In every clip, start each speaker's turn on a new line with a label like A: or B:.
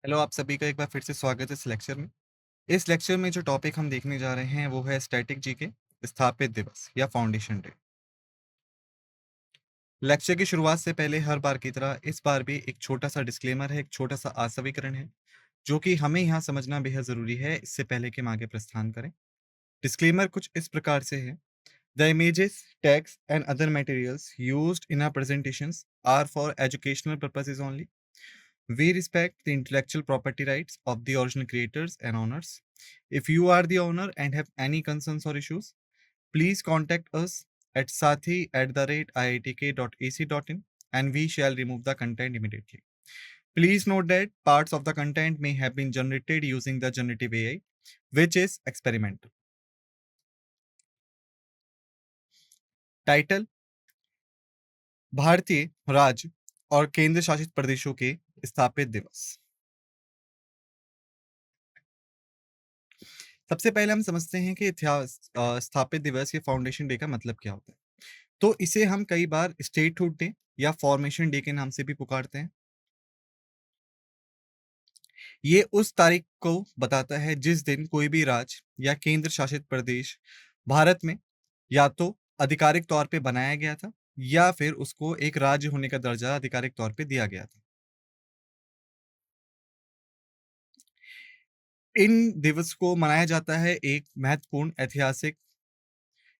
A: Hello, आप सभी का एक बार फिर से स्वागत है इस लेक्चर में। इस लेक्चर में जो टॉपिक हम देखने जा रहे हैं वो है स्टैटिक जीके, स्थापित दिवस या फाउंडेशन डे। लेक्चर की शुरुआत से पहले हर बार की तरह इस बार भी एक छोटा सा डिस्क्लेमर है, एक छोटा सा आशवीकरण है, जो कि हमें यहाँ समझना बेहद ज़रूरी है इससे पहले कि हम आगे प्रस्थान करें। डिस्क्लेमर कुछ इस प्रकार से है: the images, text and other materials used in our presentations are for educational purposes only. We respect the intellectual property rights of the original creators and owners. If you are the owner and have any concerns or issues, please contact us at sathi@iitk.ac.in and we shall remove the content immediately. Please note that parts of the content may have been generated using the generative AI, which is experimental. Title: भारतीय राज्य और केंद्र शासित प्रदेशों के स्थापित दिवस। सबसे पहले हम समझते हैं कि स्थापित दिवस या फाउंडेशन डे का मतलब क्या होता है। तो इसे हम कई बार स्टेटहुड डे या फॉर्मेशन डे के नाम से भी पुकारते हैं। ये उस तारीख को बताता है जिस दिन कोई भी राज्य या केंद्र शासित प्रदेश भारत में या तो आधिकारिक तौर पे बनाया गया था या फिर उसको एक राज्य होने का दर्जा आधिकारिक तौर पे दिया गया था। इन दिवस को मनाया जाता है एक महत्वपूर्ण ऐतिहासिक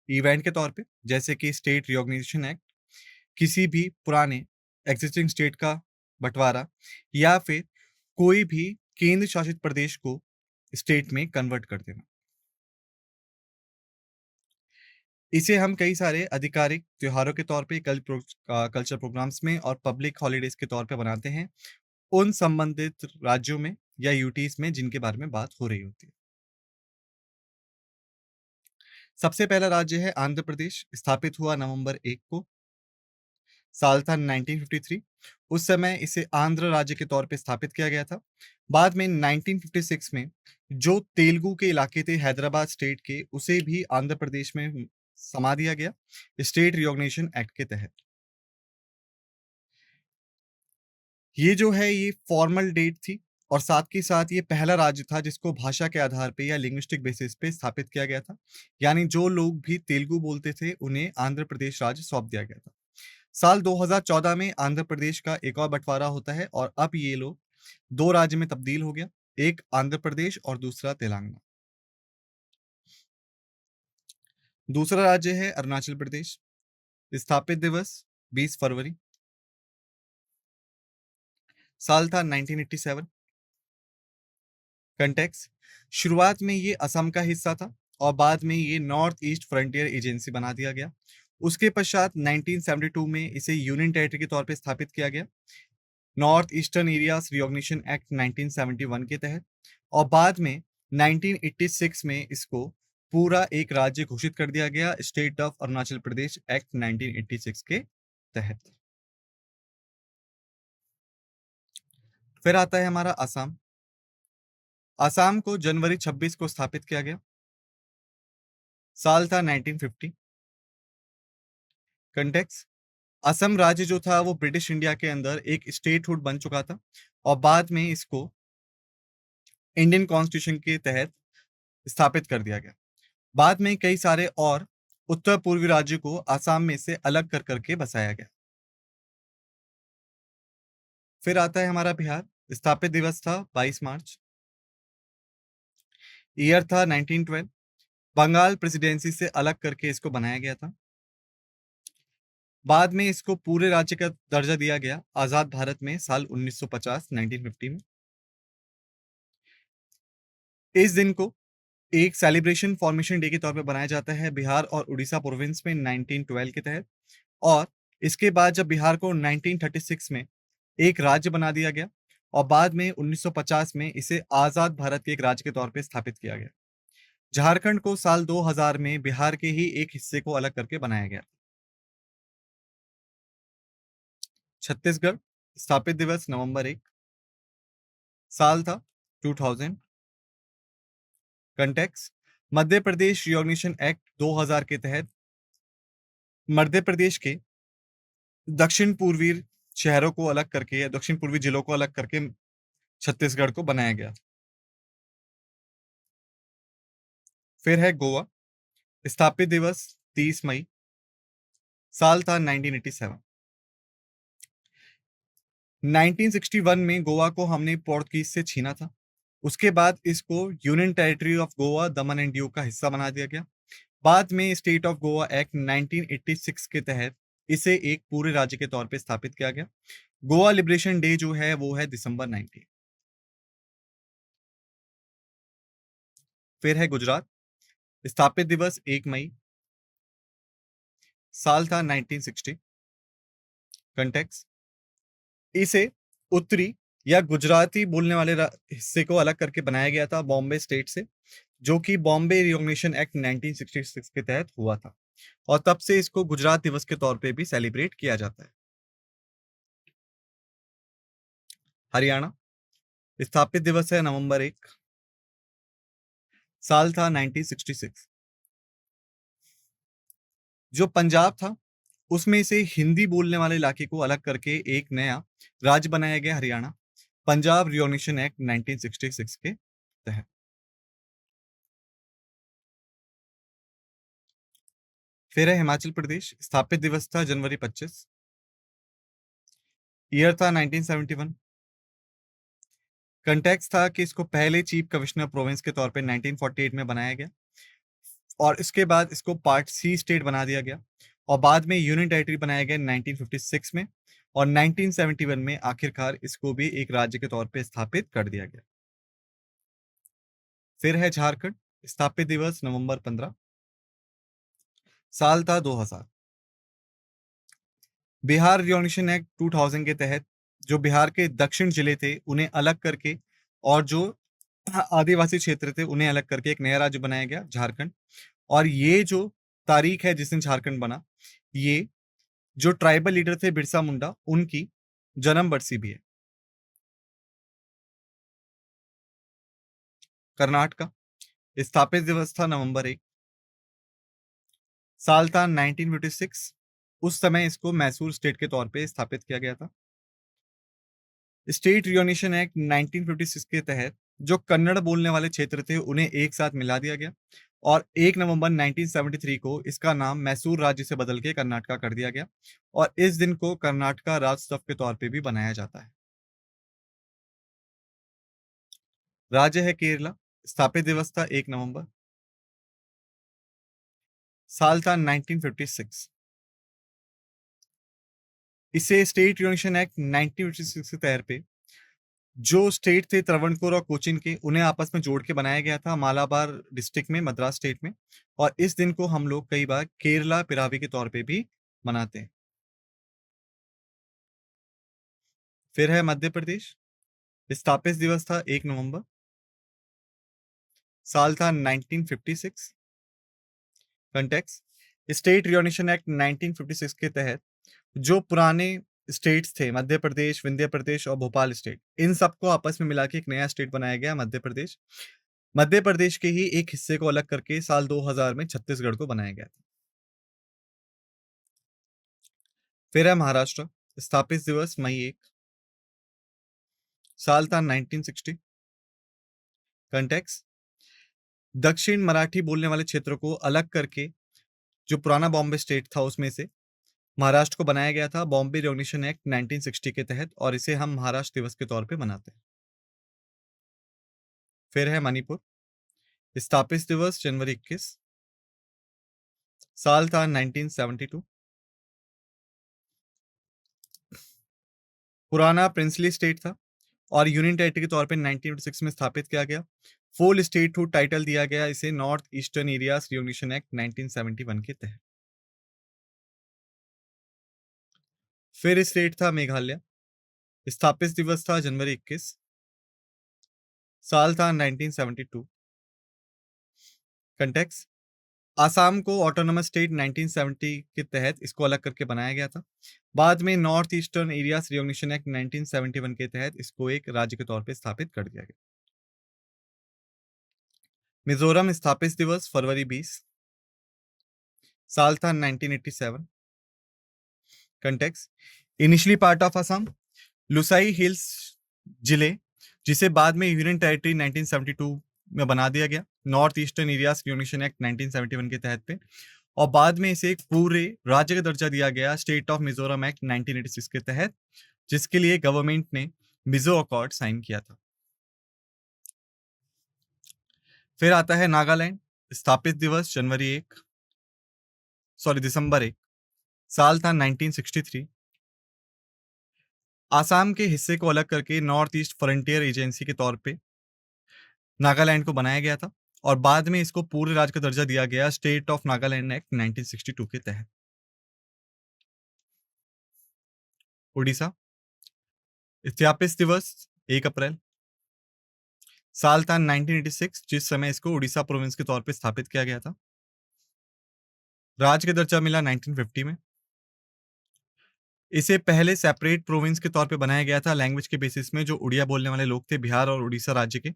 A: इवेंट के तौर पे, जैसे कि स्टेट रिकॉग्निशन एक्ट, किसी भी पुराने एग्जिस्टिंग स्टेट का बंटवारा या फिर कोई भी केंद्र शासित प्रदेश को स्टेट में कन्वर्ट कर देना। इसे हम कई सारे आधिकारिक त्योहारों के तौर पे, कल्चर प्रोग्राम्स में और पब्लिक हॉलिडेज के तौर पे बनाते हैं उन संबंधित राज्यों में या यूटीज में जिनके बारे में बात हो रही होती है। सबसे पहला राज्य है आंध्र प्रदेश, स्थापित हुआ नवंबर 1 को। साल था 1953। उस समय इसे आंध्र राज्य के तौर पे स्थापित किया गया था। बाद में 1956 में जो तेलुगु के इलाके थे हैदराबाद स्टेट के, उसे भी आंध्र प्रदेश में समा दिया गया स्टेट रिकॉग्निशन एक्ट के तहत। ये जो है ये फॉर्मल डेट थी और साथ के साथ ये पहला राज्य था जिसको भाषा के आधार पे या लिंग्विस्टिक बेसिस पे स्थापित किया गया था। यानी जो लोग भी तेलुगु बोलते थे उन्हें आंध्र प्रदेश राज्य सौंप दिया गया था। साल 2014 में आंध्र प्रदेश का एक और बंटवारा होता है और अब ये लोग 2 राज्य में तब्दील हो गया, एक आंध्र प्रदेश और दूसरा तेलंगाना। दूसरा राज्य है अरुणाचल प्रदेश, स्थापित दिवस 20 फरवरी, साल था 1987। कंटेक्स्ट: शुरुआत में ये असम का हिस्सा था और बाद में ये नॉर्थ ईस्ट फ्रंटियर एजेंसी बना दिया गया। उसके पश्चात 1972 में इसे यूनियन टेरिटरी के तौर पे स्थापित किया गया north eastern areas recognition act 1971 के तहत, और बाद में 1986 में इसको पूरा एक राज्य घोषित कर दिया गया state of Arunachal Pradesh act 1986 के तहत। फिर आता है हमारा असम। असम को जनवरी 26 को स्थापित किया गया। साल था 1950। कंटेक्स्ट: असम राज्य जो था वो ब्रिटिश इंडिया के अंदर एक स्टेटहुड बन चुका था और बाद में इसको इंडियन कॉन्स्टिट्यूशन के तहत स्थापित कर दिया गया। बाद में कई सारे और उत्तर पूर्वी राज्यों को असम में से अलग कर करके बसाया गया। फिर आता है हमारा बिहार। स्थापित दिवस था 22 मार्च। ईयर था 1912। बंगाल प्रेसिडेंसी से अलग करके इसको बनाया गया था। बाद में इसको पूरे राज्य का दर्जा दिया गया आजाद भारत में साल 1950 1950 में। इस दिन को एक सेलिब्रेशन फॉर्मेशन डे के तौर पे बनाया जाता है बिहार और उड़ीसा प्रोविंस में 1912 के तहत, और इसके बाद जब बिहार को 1936 में एक राज्य बना दिया गया और बाद में 1950 में इसे आजाद भारत के एक राज्य के तौर पे स्थापित किया गया। झारखंड को साल 2000 में बिहार के ही एक हिस्से को अलग करके बनाया गया। छत्तीसगढ़। स्थापित दिवस नवंबर 1। साल था 2000। Context: Madhya Pradesh recognition act 2000 के तहत मध्य प्रदेश के दक्षिण पूर्वी शहरों को अलग करके या दक्षिण पूर्वी जिलों को अलग करके छत्तीसगढ़ को बनाया गया। फिर है गोवा, स्थापित दिवस 30 मई, साल था 1987। 1961 में गोवा को हमने पोर्तुगीज से छीना था। उसके बाद इसको union territory of Goa, Daman and Diu का हिस्सा बना दिया गया। बाद में स्टेट ऑफ गोवा एक्ट 1986 के तहत इसे एक पूरे राज्य के तौर पे स्थापित किया गया। गोवा लिबरेशन डे जो है वो है दिसंबर 19। फिर है गुजरात, स्थापित दिवस 1 मई, साल था 1960। कंटेक्स्ट, इसे उत्तरी या गुजराती बोलने वाले हिस्से को अलग करके बनाया गया था बॉम्बे स्टेट से, जो कि बॉम्बे रिकॉग्निशन एक्ट 1966 के तहत हुआ था, और तब से इसको गुजरात दिवस के तौर पे भी सेलिब्रेट किया जाता है। हरियाणा, स्थापित दिवस है नवंबर 1, साल था 1966। जो पंजाब था उसमें से हिंदी बोलने वाले इलाके को अलग करके एक नया राज्य बनाया गया हरियाणा, पंजाब रिकॉग्निशन एक्ट 1966 के तहत। फिर है हिमाचल प्रदेश, स्थापित दिवस था जनवरी 25, ईयर था 1971। कंटेक्स्ट था कि इसको पहले चीफ कमिश्नर प्रोविंस के तौर पे 1948 में बनाया गया, और इसके बाद इसको पार्ट सी स्टेट बना दिया गया, और बाद में यूनियन टेरिटरी बनाया गया 1956 में, और 1971 में आखिरकार इसको भी एक राज्य के तौर पे स्थापित कर दिया गया। फिर है झारखंड, स्थापित दिवस नवंबर 15, साल था 2000। बिहार रिकॉग्निशन एक्ट 2000 के तहत जो बिहार के दक्षिण जिले थे उन्हें अलग करके, और जो आदिवासी क्षेत्र थे उन्हें अलग करके एक नया राज्य बनाया गया झारखंड। और ये जो तारीख है जिस दिन झारखंड बना, ये जो ट्राइबल लीडर थे बिरसा मुंडा, उनकी जन्म बरसी भी है। कर्नाटका, स्थापित दिवस था नवंबर 1, साल था 1956। उस समय इसको मैसूर स्टेट के तौर पे स्थापित किया गया था। स्टेट रिकॉग्निशन एक्ट 1956 के तहत जो कन्नड़ बोलने वाले क्षेत्र थे उन्हें एक साथ मिला दिया गया, और 1 नवंबर 1973 को इसका नाम मैसूर राज्य से बदल के कर्नाटका कर दिया गया, और इस दिन को कर्नाटका राज्योत्सव के तौर पे भी बनाया जाता है। राज्य है केरला, स्थापित दिवस था 1 नवंबर, साल था 1956। इसे स्टेट रिकॉग्निशन एक्ट 1956 के तहत पे जो स्टेट थे त्रावणकोर और कोचीन के, उन्हें आपस में जोड़ के बनाया गया था मालाबार डिस्ट्रिक्ट में, मद्रास स्टेट में, और इस दिन को हम लोग कई बार केरला पिरावी के तौर पे भी मनाते हैं। फिर है मध्य प्रदेश, स्थापित दिवस था 1 नवंबर, साल था 1956। कंटेक्स्ट, स्टेट रिकॉग्निशन एक्ट 1956 के तहत जो पुराने स्टेट्स थे मध्य प्रदेश, विंध्य प्रदेश और भोपाल स्टेट, इन सबको आपस में मिला के एक नया स्टेट बनाया गया मध्य प्रदेश। मध्य प्रदेश के ही एक हिस्से को अलग करके साल 2000 में छत्तीसगढ़ को बनाया गया था। फिर है महाराष्ट्र, स्थापित दिवस मई 1, साल था 1960। कंटेक्स्ट, दक्षिण मराठी बोलने वाले क्षेत्र को अलग करके जो पुराना बॉम्बे स्टेट था उसमें से महाराष्ट्र को बनाया गया था बॉम्बे रिकॉग्निशन एक्ट 1960 के तहत, और इसे हम महाराष्ट्र दिवस के तौर पे मनाते हैं। फिर है मणिपुर, स्थापित दिवस जनवरी 21, साल था 1972। पुराना प्रिंसली स्टेट था, और यूनियन टेरिटरी के तौर पे 1986 में स्थापित किया गया। फुल स्टेटहुड टाइटल दिया गया इसे north eastern areas recognition act 1971 के तहत। फिर स्टेट था मेघालय, स्थापित दिवस था जनवरी 21, साल था 1972। कंटेक्स्ट, आसाम को ऑटोनोमस स्टेट 1970 के तहत इसको अलग करके बनाया गया था। बाद में north eastern areas recognition act 1971 के तहत इसको एक राज्य के तौर पे स्थापित कर दिया गया। मिजोरम, स्थापित दिवस फरवरी 20, साल था 1987। Context, initially part of Assam, Lushai hills जिले जिसे बाद में यूनियन टेरिटरी 1972 में बना दिया गया, north eastern areas recognition act 1971 के तहत पे। और बाद में इसे एक पूरे राज्य का दर्जा दिया गया स्टेट ऑफ मिजोरम एक्ट 1986 के तहत, जिसके लिए गवर्नमेंट ने मिजो अकॉर्ड साइन किया था। फिर आता है नागालैंड। स्थापित दिवस दिसंबर 1, साल था 1963। आसाम के हिस्से को अलग करके नॉर्थ ईस्ट फ्रंटियर एजेंसी के तौर पे नागालैंड को बनाया गया था, और बाद में इसको पूरे राज्य का दर्जा दिया गया स्टेट ऑफ नागालैंड एक्ट 1962 के तहत। उड़ीसा। स्थापित दिवस 1 अप्रैल, साल था 1986, जिस समय इसको उड़ीसा प्रोविंस के तौर पे स्थापित किया गया था। राज्य का दर्जा मिला 1950 में। इसे पहले सेपरेट प्रोविंस के तौर पे बनाया गया था लैंग्वेज के बेसिस में, जो उड़िया बोलने वाले लोग थे बिहार और उड़ीसा राज्य के।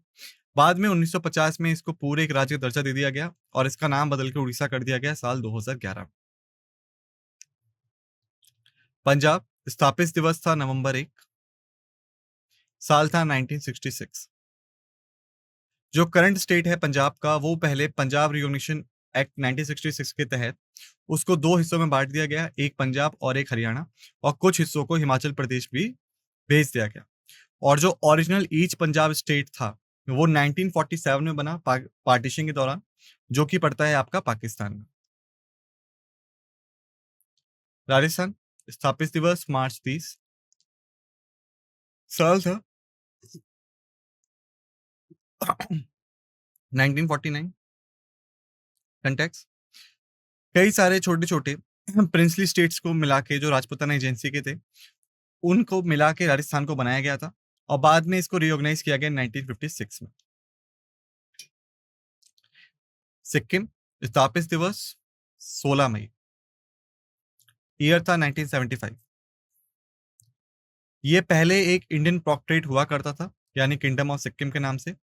A: बाद में 1950 में इसको पूरे एक राज्य का दर्जा दे दिया गया और इसका नाम बदल के उड़ीसा कर दिया गया साल 2011। पंजाब। स्थापित दिवस था नवंबर 1, साल था 1966। जो करंट स्टेट है पंजाब का, वो पहले पंजाब रिकॉग्निशन एक्ट 1966 के तहत उसको दो हिस्सों में बांट दिया गया, एक पंजाब और एक हरियाणा, और कुछ हिस्सों को हिमाचल प्रदेश भी भेज दिया गया। और जो ओरिजिनल ईच पंजाब स्टेट था वो 1947 में बना पार्टीशन के दौरान, जो कि पड़ता है आपका पाकिस्तान में। राजस्थान। स्थापित दिवस मार्च 30, साल था 1949। कंटेक्स्ट। कई सारे छोटे छोटे प्रिंसली स्टेट्स को मिला के, जो राजपूताना एजेंसी के थे, उनको मिला के राजस्थान को बनाया गया था, और बाद में इसको रिकॉग्नाइज किया गया 1956 में। सिक्किम। स्थापित दिवस 16 मई, ईयर था 1975। ये पहले एक इंडियन प्रोक्टरेट हुआ करता था, यानी किंगडम ऑफ सिक्किम के नाम से।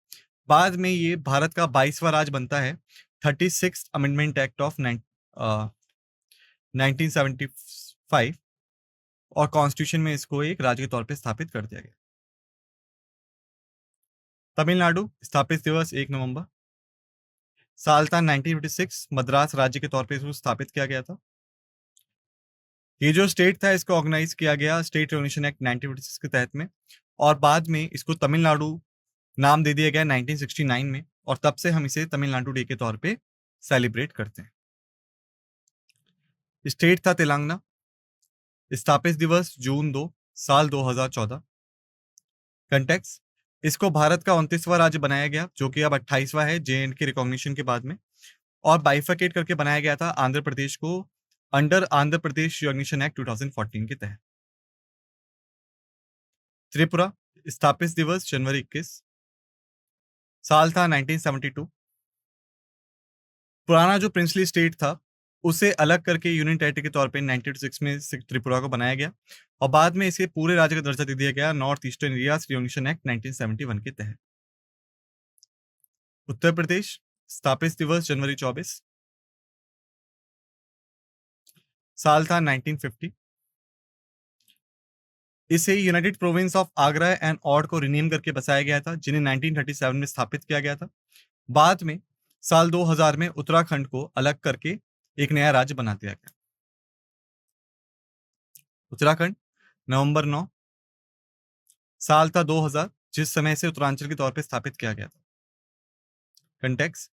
A: बाद में ये भारत का 22वां राज्य बनता है 36 अमेंडमेंट एक्ट ऑफ 1975, और कॉन्स्टिट्यूशन में इसको एक राज्य के तौर पे स्थापित कर दिया गया। तमिलनाडु। स्थापित दिवस 1 नवंबर, साल था 1956। मद्रास राज्य के तौर पे इसको स्थापित किया गया था। ये जो स्टेट था इसको ऑर्गेनाइज किया गया स्टेट रिकॉग्निशन एक्ट 1956 के तहत में, और बाद में इसको तमिलनाडु नाम दे दिया गया 1969 में, और तब से हम इसे तमिलनाडु डे के तौर पे सेलिब्रेट करते हैं। स्टेट था तेलंगाना। स्थापित दिवस जून 2, साल 2014। कंटेक्स्ट। इसको भारत का 29वां राज्य बनाया गया, जो कि अब 28वां है जे एंड के रिकॉग्निशन के बाद में, और बाइफरकेट करके बनाया गया था आंध्र प्रदेश को under Andhra Pradesh recognition act 2014 के तहत। त्रिपुरा। स्थापित दिवस जनवरी 21, साल था 1972। पुराना जो प्रिंसली स्टेट था उसे अलग करके यूनियन टेरिटरी के तौर पे 1996 में त्रिपुरा को बनाया गया, और बाद में इसे पूरे राज्य का दर्जा दे दिया गया north eastern areas recognition act 1971 के तहत। उत्तर प्रदेश। स्थापित दिवस जनवरी 24, साल था 1950। इसे united province of Agra and Oudh को रिनेम करके बसाया गया था, जिन्हें 1937 में स्थापित किया गया था। बाद में साल 2000 में उत्तराखंड को अलग करके एक नया राज्य बना दिया गया। उत्तराखंड। नवंबर 9, साल था 2000, जिस समय से उत्तरांचल के तौर पे स्थापित किया गया था। कंटेक्स्ट।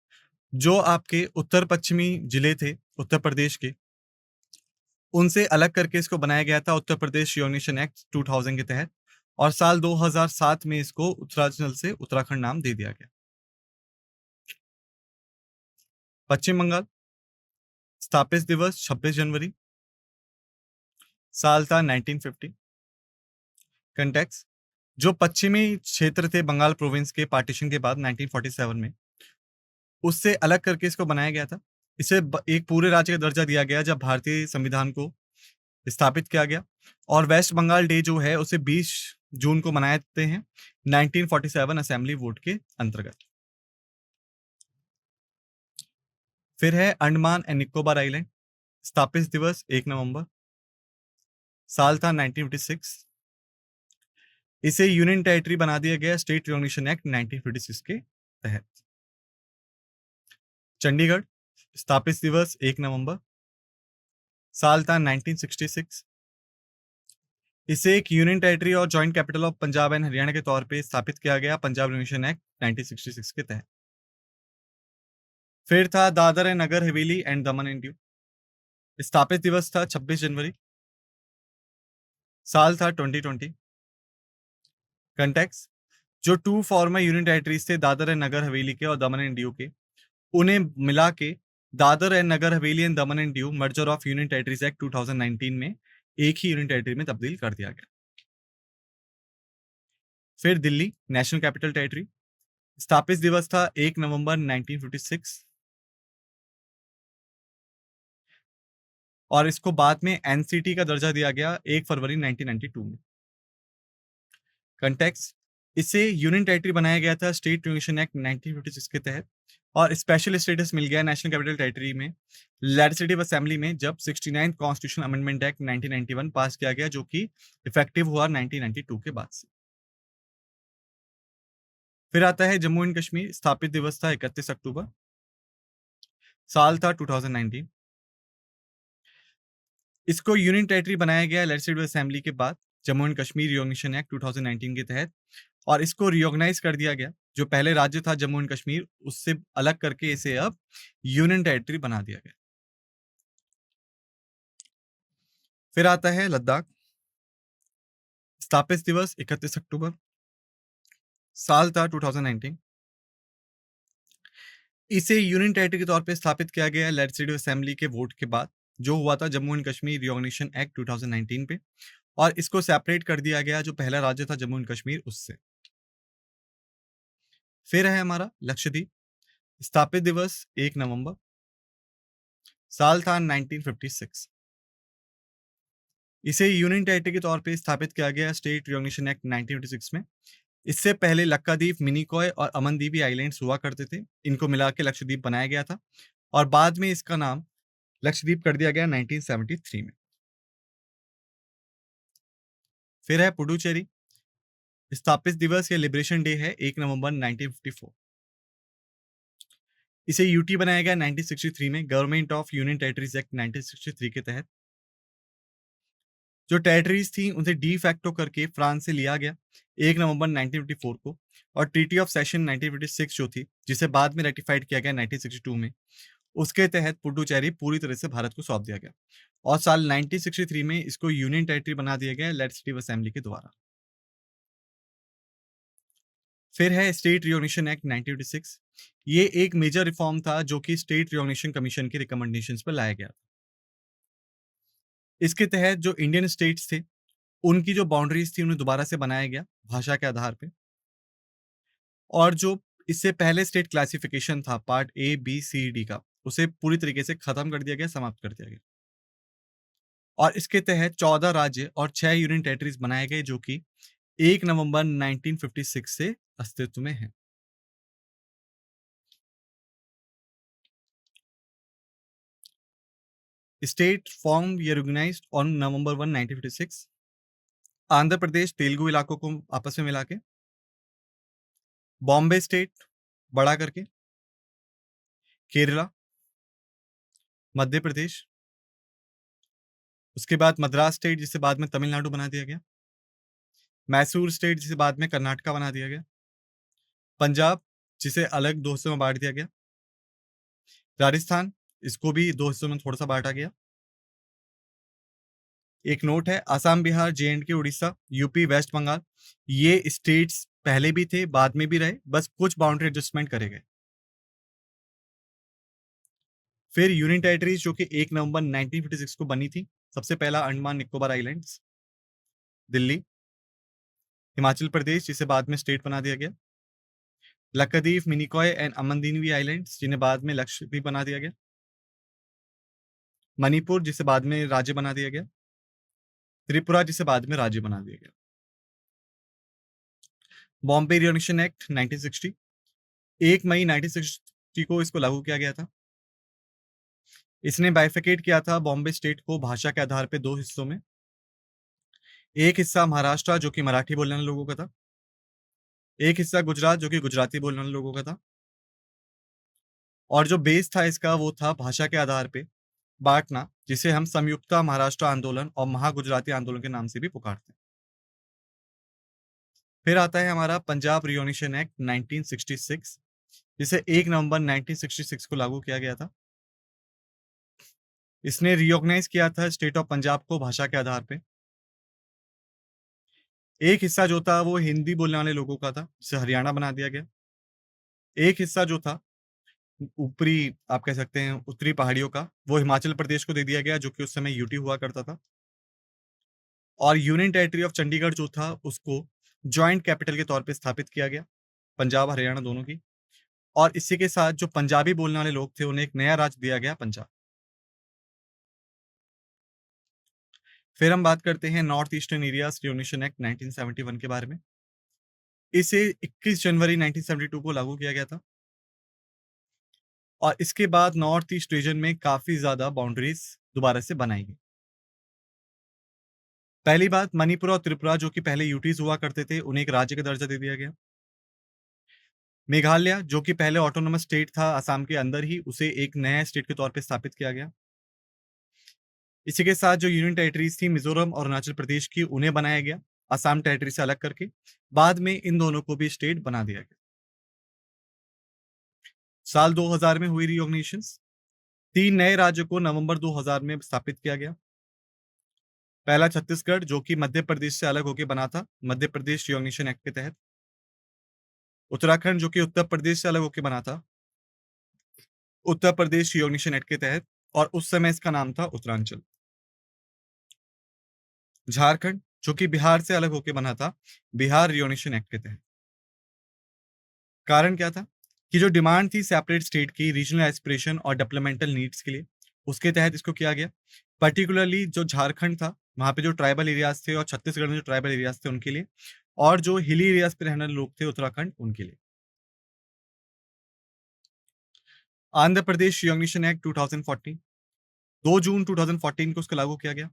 A: जो आपके उत्तर पश्चिमी जिले थे उत्तर प्रदेश के, उनसे अलग करके इसको बनाया गया था उत्तर प्रदेश यूनियन एक्ट 2000 के तहत, और साल 2007 में इसको उत्तरांचल से उत्तराखंड नाम दे दिया गया। पश्चिम बंगाल। स्थापित दिवस 26 जनवरी, साल था 1950। कंटेक्स्ट। जो पश्चिमी क्षेत्र थे बंगाल प्रोविंस के पार्टीशन के बाद 1947 में, उससे अलग करके इसको बनाया गया था। इसे एक पूरे राज्य का दर्जा दिया गया जब भारतीय संविधान को स्थापित किया गया, और वेस्ट बंगाल डे जो है उसे 20 जून को मनाए जाते हैं 1947 असेंबली वोट के अंतर्गत। फिर है अंडमान एंड निकोबार आइलैंड। स्थापित दिवस 1 नवंबर, साल था 1956। इसे यूनियन टेरिटरी बना दिया गया स्टेट रिकॉग्निशन एक्ट 1956 के तहत। चंडीगढ़, स्थापित दिवस 1 नवंबर, साल था 1966। इसे एक यूनियन टेरिटरी और joint capital of Punjab and Haryana के तौर पे स्थापित किया गया पंजाब रिकॉग्निशन एक्ट 1966 के तहत। फिर था Dadar and Nagar Haveli and Daman and Diu. स्थापित दिवस था 26 जनवरी, साल था 2020। कंटेक्स, जो टू फॉर्मर यूनियन टेरिटरीज थे दादर एंड नगर हवेली के और दमन एंड दीव के, उन्हें मिला के Dadar and Nagar Haveli and Daman and Diu merger of union territories act 2019 में एक ही यूनियन टेरिटरी में तब्दील कर दिया गया। फिर दिल्ली नेशनल कैपिटल टेरिटरी। स्थापित दिवस था 1 नवंबर 1956 और इसको बाद में एनसीटी का दर्जा दिया गया 1 फरवरी 1992 में। कंटेक्स्ट, इसे यूनियन टेरिटरी बनाया गया था स्टेट रिकॉग्निशन एक्ट 1956 के तहत और स्पेशल स्टेटस मिल गया नेशनल कैपिटल टेरिटरी में लेजिस्लेटिव असेंबली में जब 69th कॉन्स्टिट्यूशन अमेंडमेंट एक्ट 1991 पास किया गया, जो कि इफेक्टिव हुआ 1992 के बाद से। फिर आता है जम्मू एंड कश्मीर। स्थापित दिवस था 31 अक्टूबर, साल था 2019। इसको यूनियन टेरिटरी बनाया गया लेजिस्लेटिव असेंबली के बाद Jammu and Kashmir recognition act 2019 के तहत और इसको रिकॉग्नाइज कर दिया गया। जो पहले राज्य था जम्मू एंड कश्मीर, उससे अलग करके इसे अब यूनियन टेरिटरी बना दिया गया। फिर आता है लद्दाख। स्थापित दिवस 31 अक्टूबर, साल था 2019। इसे यूनियन टेरिटरी के तौर पे स्थापित किया गया लेजिस्लेटिव असेंबली के वोट के बाद, जो हुआ था Jammu and Kashmir recognition act 2019 पे, और इसको सेपरेट कर दिया गया जो पहला राज्य था जम्मू एंड कश्मीर उससे। फिर है हमारा लक्षद्वीप। स्थापित दिवस 1 नवंबर, साल था 1956। इसे यूनियन टेरिटरी के तौर पे स्थापित किया गया स्टेट रिकॉग्निशन एक्ट 1956 में। इससे पहले लक्काद्वीप, मिनिकॉय और अमनदीवी आइलैंड्स हुआ करते थे। इनको मिला के लक्षद्वीप बनाया गया था और बाद में इसका नाम लक्षद्वीप कर दिया गया 1973 में। फिर है पुडुचेरी। स्थापित दिवस या लिबरेशन डे है 1 नवंबर 1954। इसे यूटी बनाया गया 1963 में government of union territories act 1963 के तहत। जो टेरिटरीज थी उसे डी फैक्टो करके फ्रांस से लिया गया 1 नवंबर 1954 को और ट्रीटी ऑफ सेशन 1956 जो थी, जिसे बाद में रेटिफाइड किया गया 1962 में, उसके तहत पुडुचेरी पूरी तरह से भारत को सौंप दिया गया और साल 1963 में इसको यूनियन टेरिटरी बना दिया गया लेजिस्लेटिव असेंबली के द्वारा। फिर है स्टेट रिकॉग्निशन एक्ट 1986। ये एक मेजर रिफॉर्म था जो कि स्टेट रिकॉग्निशन कमीशन के रिकमेंडेशंस पर लाया गया। इसके तहत जो इंडियन स्टेट्स थे उनकी जो बाउंड्रीज थी उन्हें दोबारा से बनाया गया भाषा के आधार पे, और जो इससे पहले स्टेट क्लासिफिकेशन था part A B C D का, उसे पूरी तरीके से खत्म कर दिया गया, समाप्त कर दिया गया और इसके तहत 14 राज्य और 6 यूनियन टेरिटरीज बनाए गए जो कि 1 नवंबर 1956 से अस्तित्व में है। स्टेट फॉर्म या recognised on November 1 1956। Andhra Pradesh Telugu इलाकों को आपस में मिला के, बॉम्बे स्टेट बड़ा करके, केरला, मध्य प्रदेश, उसके बाद मद्रास स्टेट जिसे बाद में तमिलनाडु बना दिया गया, मैसूर स्टेट जिसे बाद में कर्नाटका बना दिया गया, पंजाब जिसे अलग दो हिस्सों में बांट दिया गया, राजस्थान इसको भी दो हिस्सों में थोड़ा सा बांटा गया। एक नोट है, आसाम, बिहार, जे एंड के, उड़ीसा, यूपी, वेस्ट बंगाल, ये स्टेट्स पहले भी थे बाद में भी रहे, बस कुछ बाउंड्री एडजस्टमेंट करे गए। फिर यूनियन टेरिटरीज जो कि 1 नवंबर 1956 को बनी थी। सबसे पहला अंडमान निकोबार आइलैंड्स, दिल्ली, हिमाचल प्रदेश जिसे बाद में स्टेट बना दिया गया, लक्षद्वीप, मिनिकॉय एंड अमनदीवी आइलैंड्स जिन्हें बाद में लक्षद्वीप बना दिया गया, मणिपुर जिसे बाद में राज्य बना दिया गया, त्रिपुरा जिसे बाद में राज्य बना दिया गया। बॉम्बे रिकॉग्निशन एक्ट 1960, 1 मई 1960 को इसको लागू किया गया था। इसने बाइफिकेट किया था बॉम्बे स्टेट को भाषा के आधार पर दो हिस्सों में। एक हिस्सा महाराष्ट्र जो कि मराठी बोलने वाले लोगों का था, एक हिस्सा गुजरात जो कि गुजराती बोलने वाले लोगों का था, और जो बेस था इसका वो था भाषा के आधार पे बाँटना, जिसे हम संयुक्ता महाराष्ट्र आंदोलन और महागुजराती आंदोलन के नाम से भी पुकारते हैं। फिर आता है हमारा पंजाब रियोनेशन एक्ट 1966, जिसे 1 नवंबर 1966 को लागू किया गया था। इसने रिकॉग्नाइज़ किया था स्टेट ऑफ पंजाब को भाषा के आधार पे। एक हिस्सा जो था वो हिंदी बोलने वाले लोगों का था, जिसे हरियाणा बना दिया गया। एक हिस्सा जो था ऊपरी आप कह सकते हैं उत्तरी पहाड़ियों का, वो हिमाचल प्रदेश को दे दिया गया, जो कि उस समय यूटी हुआ करता था। और यूनियन टेरिटरी ऑफ चंडीगढ़ जो था उसको जॉइंट कैपिटल के तौर पे स्थापित किया गया, पंजाब हरियाणा दोनों की। और इसी के साथ जो पंजाबी बोलने वाले लोग थे उन्हें एक नया राज्य दिया गया, पंजाब। फिर हम बात करते हैं नॉर्थ ईस्टर्न एरियाज रियोनेशन एक्ट 1971 के बारे में। इसे 21 जनवरी 1972 को लागू किया गया था। और इसके बाद नॉर्थ ईस्ट रीजन में काफी ज्यादा बाउंड्रीज दोबारा से बनाई गई। पहली बात, मणिपुर और त्रिपुरा जो कि पहले यूटीज हुआ करते थे, उन्हें एक राज्य का दर्जा दे दिया गया। मेघालय जो कि पहले ऑटोनोमस स्टेट था असम के अंदर ही, उसे एक नया स्टेट के तौर पे स्थापित किया गया। इसी के साथ जो यूनियन टेरिटरीज थी मिजोरम और अरुणाचल प्रदेश की, उन्हें बनाया गया असम टेरिटरी से अलग करके। बाद में इन दोनों को भी स्टेट बना दिया गया। साल 2000 में हुई रिकॉग्निशंस। 3 नए राज्यों को नवंबर 2000 में स्थापित किया गया। पहला छत्तीसगढ़ जो कि मध्य प्रदेश से अलग होकर बना था, मध्य प्रदेश रिकॉग्निशन एक्ट के तहत। उत्तराखंड जो कि उत्तर प्रदेश से अलग होकर बना था, उत्तर प्रदेश रिकॉग्निशन एक्ट के तहत, और उस समय इसका नाम था उत्तरांचल। झारखंड जो कि बिहार से अलग होकर बना था, बिहार रिकॉग्निशन एक्ट के तहत। कारण क्या था कि जो डिमांड थी सेपरेट स्टेट की रीजनल एस्पिरेशन और डेवलपमेंटल नीड्स के लिए, उसके तहत इसको किया गया। पर्टिकुलरली जो झारखंड था वहां पे जो ट्राइबल एरियाज थे, और छत्तीसगढ़ में जो ट्राइबल एरियाज थे उनके लिए, और जो हिली एरियाज पे रहने वाले लोग थे उत्तराखंड, उनके लिए। आंध्र प्रदेश रिकॉग्निशन एक्ट 2014, 2 जून 2014 को उसको लागू किया गया।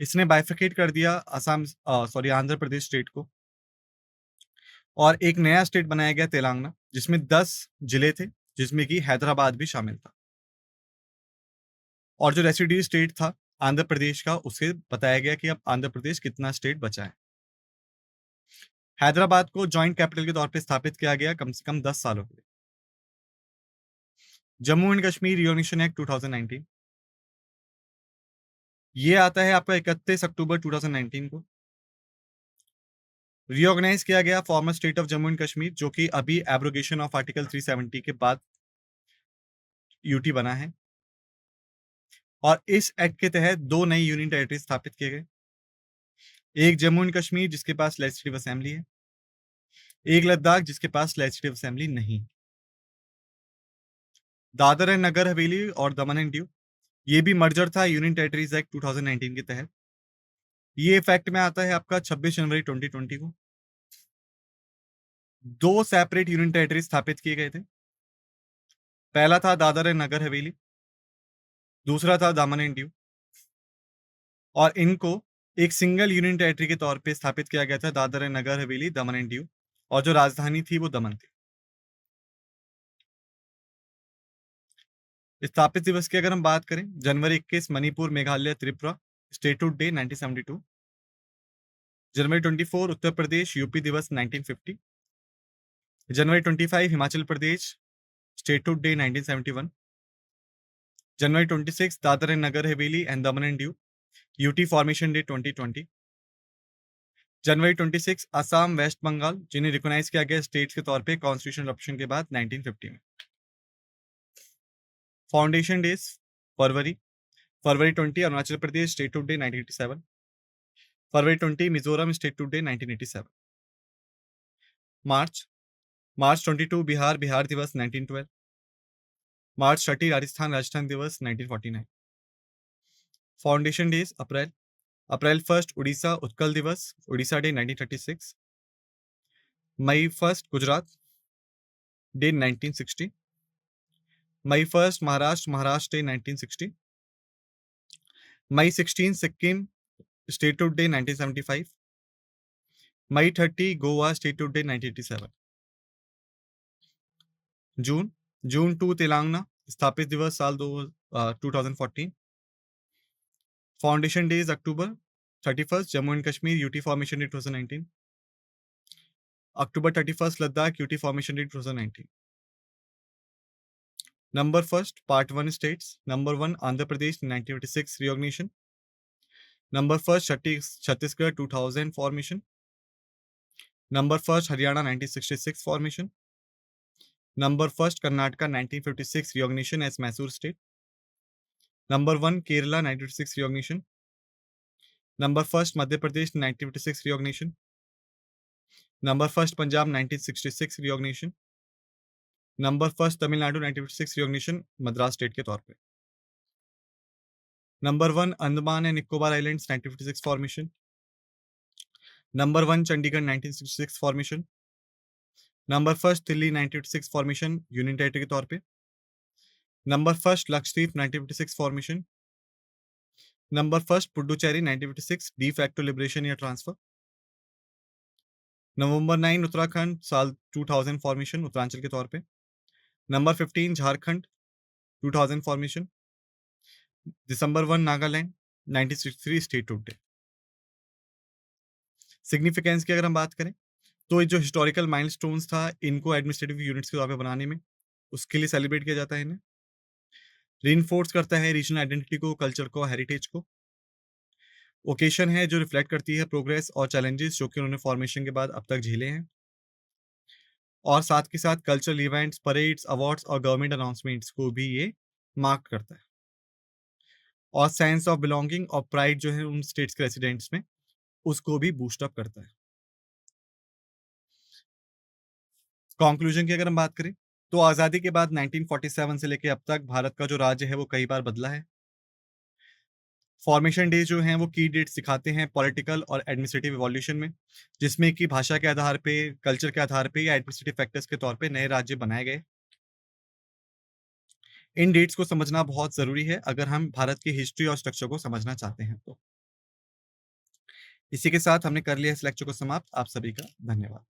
A: इसने बाइफिकेट कर दिया असम, सॉरी, आंध्र प्रदेश स्टेट को, और एक नया स्टेट बनाया गया तेलंगाना, जिसमें 10 जिले थे, जिसमें कि हैदराबाद भी शामिल था। और जो रेसिड्यू स्टेट था आंध्र प्रदेश का, उसे बताया गया कि अब आंध्र प्रदेश कितना स्टेट बचा है। हैदराबाद को जॉइंट कैपिटल के तौर पे स्थापित किया गया कम से कम 10 सालों के लिए। Jammu and Kashmir recognition act 2019, ये आता है आपका 31 अक्टूबर 2019 को। रिकॉग्नाइज किया गया farmer state of Jammu and Kashmir, जो कि अभी एब्रोगेशन ऑफ आर्टिकल 370 के बाद यूटी बना है। और इस एक्ट के तहत 2 नई यूनियन टेरिटरी स्थापित किए गए। एक जम्मू एंड कश्मीर जिसके पास लेजिस्लेटिव असेंबली है, एक लद्दाख जिसके पास लेजिस्लेटिव असेंबली नहीं। दादर एंड नगर हवेली और दमन एंड दीव, ये भी मर्जर था यूनियन टेरिटरीज एक्ट 2019 के तहत। ये इफेक्ट में आता है आपका 26 जनवरी 2020 को। 2 सेपरेट यूनियन टेरिटरी स्थापित किए गए थे। पहला था दादर एंड नगर हवेली, दूसरा था दमन एंड दीव। और इनको एक सिंगल यूनियन टेरिटरी के तौर पे स्थापित किया गया था, Dadar and Nagar Haveli, Daman and Diu. और जो राजधानी थी वो दमन थी। स्थापित दिवस की अगर हम बात करें, जनवरी 21 मणिपुर मेघालय त्रिपुरा स्टेटहुड डे 1972। जनवरी 24 उत्तर प्रदेश यूपी दिवस 1950। जनवरी 25 हिमाचल प्रदेश स्टेटहुड डे 1971। जनवरी 26 Dadra and Nagar Haveli and Daman and Diu UT formation day 2020। जनवरी 26 असम वेस्ट बंगाल, जिन्हें रिकॉग्नाइज किया गया स्टेट्स के तौर पे कॉन्स्टिट्यूशन अडॉप्शन के बाद 1950 में। फाउंडेशन डेज फरवरी, फरवरी 20 अरुणाचल प्रदेश स्टेटहुड डे 1987। फरवरी 20 मिजोरम स्टेटहुड डे 1987। मार्च, मार्च 22 बिहार बिहार दिवस 1912। मार्च 30 राजस्थान राजस्थान दिवस 1949। फाउंडेशन डेज अप्रैल, अप्रैल 1 उड़ीसा उत्कल दिवस उड़ीसा डे 1936। मई 1 गुजरात डे 1960। मई 1 महाराष्ट्र महाराष्ट्र डे 1960। मई 16 सिक्किम स्टेटहुड डे 1975, मई 30 गोवा स्टेटहुड डे 1987, जून जून 2 तेलंगाना स्थापित दिवस साल 2014, foundation days October 31 Jammu and Kashmir UT formation day 2019, October 31 Ladakh UT formation day 2019, number first part 1 states, number 1 Andhra Pradesh 1956 recognition, number first Chhattisgarh 2000 formation, number first Haryana 1966 formation, number first Karnataka 1956 recognition as Mysore state, number 1 Kerala 1956 recognition, number first Madhya Pradesh 1956 recognition, number first Punjab 1966 recognition, number first Tamil Nadu 1956 recognition Madras state के तौर पे, number 1 Andaman and Nicobar islands 1956 formation, number 1 Chandigarh 1966 formation, number first Delhi 1956 formation union territory के तौर पे, number first Lakshadweep 1956 formation, number first Puducherry 1956 de facto liberation या transfer, नवंबर 9 उत्तराखंड साल 2000 formation Uttaranchal के तौर पे, नंबर 15 झारखंड 2000 फॉर्मेशन, दिसंबर 1 नागालैंड 1963 स्टेटहुड डे। सिग्निफिकेंस की अगर हम बात करें तो ये जो हिस्टोरिकल माइलस्टोन्स था इनको एडमिनिस्ट्रेटिव यूनिट्स के तौर पे बनाने में उसके लिए सेलिब्रेट किया जाता है इन्हें, रीइंफोर्स करता है रीजनल आइडेंटिटी को, कल्चर को, हेरिटेज को, ओकेशन है जो रिफ्लेक्ट करती है प्रोग्रेस और चैलेंजेस जो कि उन्होंने फॉर्मेशन के बाद अब तक झेले हैं, और साथ के साथ कल्चरल इवेंट्स, परेड्स, अवार्ड्स और गवर्नमेंट अनाउंसमेंट्स को भी ये मार्क करता है, और सेंस ऑफ बिलोंगिंग और प्राइड जो है उन स्टेट्स के रेसिडेंट्स में उसको भी बूस्ट अप करता है। कंक्लूजन की अगर हम बात करें तो आज़ादी के बाद 1947 से लेके अब तक भारत का जो राज्य है वो कई बार बदला है। फॉर्मेशन डे जो हैं वो की डेट्स दिखाते हैं पॉलिटिकल और एडमिनिस्ट्रेटिव इवोल्यूशन में, जिसमें कि भाषा के आधार पे, कल्चर के आधार पे या एडमिनिस्ट्रेटिव फैक्टर्स के तौर पे नए राज्य बनाए गए। इन डेट्स को समझना बहुत ज़रूरी है अगर हम भारत की हिस्ट्री और स्ट्रक्चर को समझना चाहते हैं तो। इसी के साथ हमने कर लिया इस लेक्चर को समाप्त। आप सभी का धन्यवाद।